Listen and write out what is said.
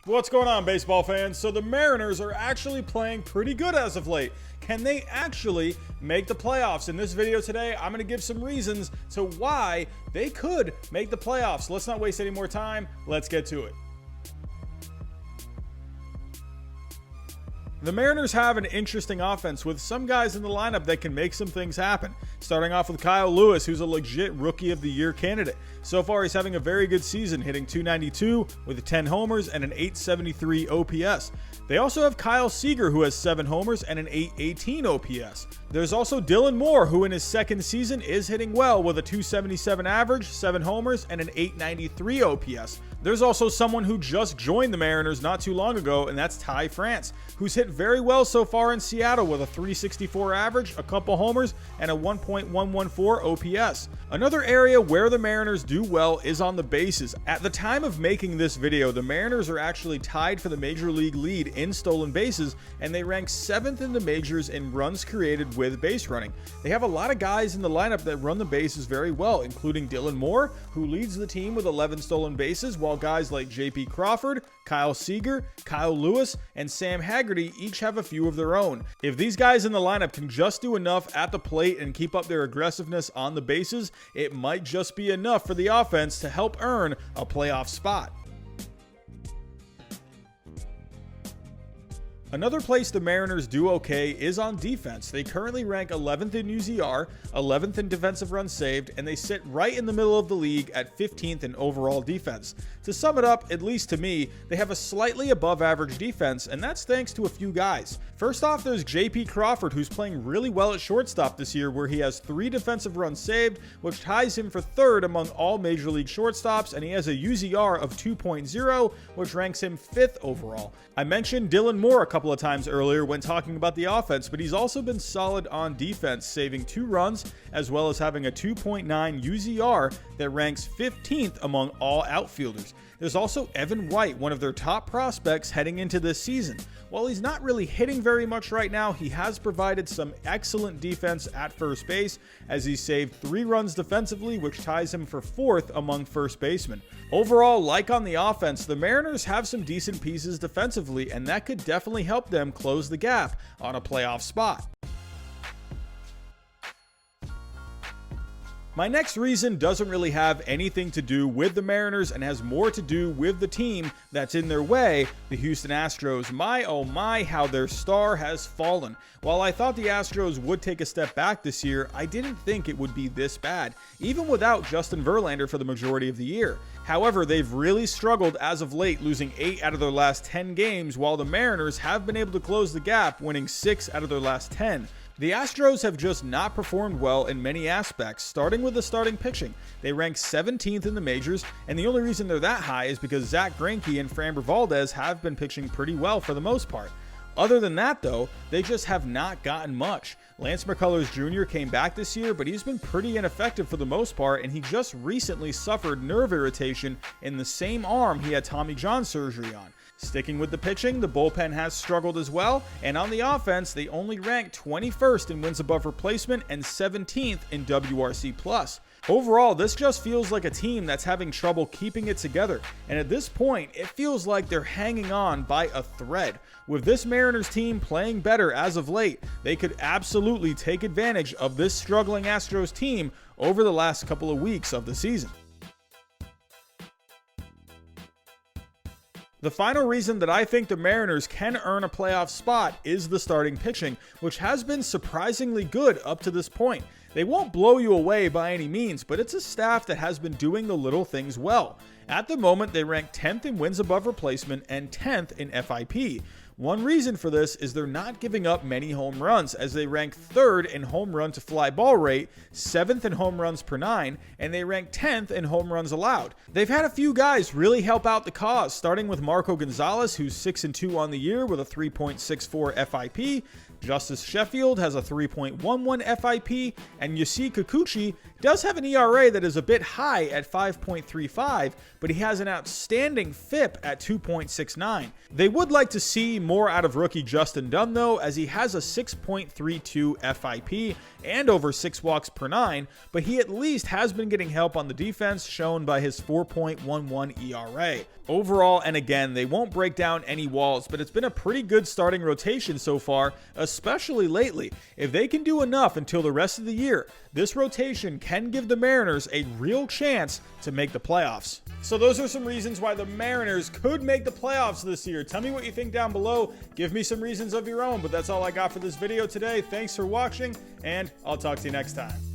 What's going on, baseball fans? So the Mariners are actually playing pretty good as of late. Can they actually make the playoffs? In this video today, I'm going to give some reasons to why they could make the playoffs. Let's not waste any more time. Let's get to it. The Mariners have an interesting offense with some guys in the lineup that can make some things happen. Starting off with Kyle Lewis, who's a legit Rookie of the Year candidate. So far, he's having a very good season, hitting .292 with 10 homers and an .873 OPS. They also have Kyle Seager, who has 7 homers and an .818 OPS. There's also Dylan Moore, who in his second season is hitting well with a .277 average, 7 homers, and an .893 OPS. There's also someone who just joined the Mariners not too long ago, and that's Ty France, who's hit very well so far in Seattle with a .364 average, a couple homers, and a 1.114 OPS. Another area where the Mariners do well is on the bases. At the time of making this video, the Mariners are actually tied for the major league lead in stolen bases, and they rank 7th in the majors in runs created with base running. They have a lot of guys in the lineup that run the bases very well, including Dylan Moore, who leads the team with 11 stolen bases, while guys like J.P. Crawford, Kyle Seager, Kyle Lewis, and Sam Haggerty each have a few of their own. If these guys in the lineup can just do enough at the plate and keep up their aggressiveness on the bases, it might just be enough for the offense to help earn a playoff spot. Another place the Mariners do okay is on defense. They currently rank 11th in UZR, 11th in defensive runs saved, and they sit right in the middle of the league at 15th in overall defense. To sum it up, at least to me, they have a slightly above average defense, and that's thanks to a few guys. First off, there's J.P. Crawford, who's playing really well at shortstop this year, where he has 3 defensive runs saved, which ties him for 3rd among all major league shortstops, and he has a UZR of 2.0, which ranks him 5th overall. I mentioned Dylan Moore a couple of times earlier when talking about the offense, but he's also been solid on defense, saving 2 runs, as well as having a 2.9 UZR that ranks 15th among all outfielders. There's also Evan White, one of their top prospects heading into this season. While he's not really hitting very much right now, he has provided some excellent defense at first base, as he saved 3 runs defensively, which ties him for 4th among first basemen. Overall, like on the offense, the Mariners have some decent pieces defensively, and that could definitely help them close the gap on a playoff spot. My next reason doesn't really have anything to do with the Mariners and has more to do with the team that's in their way, the Houston Astros. My oh my, how their star has fallen. While I thought the Astros would take a step back this year, I didn't think it would be this bad, even without Justin Verlander for the majority of the year. However, they've really struggled as of late, losing 8 out of their last 10 games, while the Mariners have been able to close the gap, winning 6 out of their last 10. The Astros have just not performed well in many aspects, starting with the starting pitching. They rank 17th in the majors, and the only reason they're that high is because Zach Greinke and Framber Valdez have been pitching pretty well for the most part. Other than that, though, they just have not gotten much. Lance McCullers Jr. came back this year, but he's been pretty ineffective for the most part, and he just recently suffered nerve irritation in the same arm he had Tommy John surgery on. Sticking with the pitching, the bullpen has struggled as well, and on the offense, they only rank 21st in wins above replacement and 17th in WRC+. Overall, this just feels like a team that's having trouble keeping it together, and at this point, it feels like they're hanging on by a thread. With this Mariners team playing better as of late, they could absolutely take advantage of this struggling Astros team over the last couple of weeks of the season. The final reason that I think the Mariners can earn a playoff spot is the starting pitching, which has been surprisingly good up to this point. They won't blow you away by any means, but it's a staff that has been doing the little things well. At the moment, they rank 10th in wins above replacement and 10th in FIP. One reason for this is they're not giving up many home runs, as they rank 3rd in home run to fly ball rate, 7th in home runs per 9, and they rank 10th in home runs allowed. They've had a few guys really help out the cause, starting with Marco Gonzalez, who's 6-2 on the year with a 3.64 FIP. Justice Sheffield has a 3.11 FIP, and Yusei Kikuchi does have an ERA that is a bit high at 5.35, but he has an outstanding FIP at 2.69. They would like to see more out of rookie Justin Dunn, though, as he has a 6.32 FIP and over 6 walks per 9, but he at least has been getting help on the defense, shown by his 4.11 ERA. Overall, and again, they won't break down any walls, but it's been a pretty good starting rotation so far, especially lately. If they can do enough until the rest of the year, this rotation can give the Mariners a real chance to make the playoffs. So those are some reasons why the Mariners could make the playoffs this year. Tell me what you think down below. Give me some reasons of your own, but that's all I got for this video today. Thanks for watching, and I'll talk to you next time.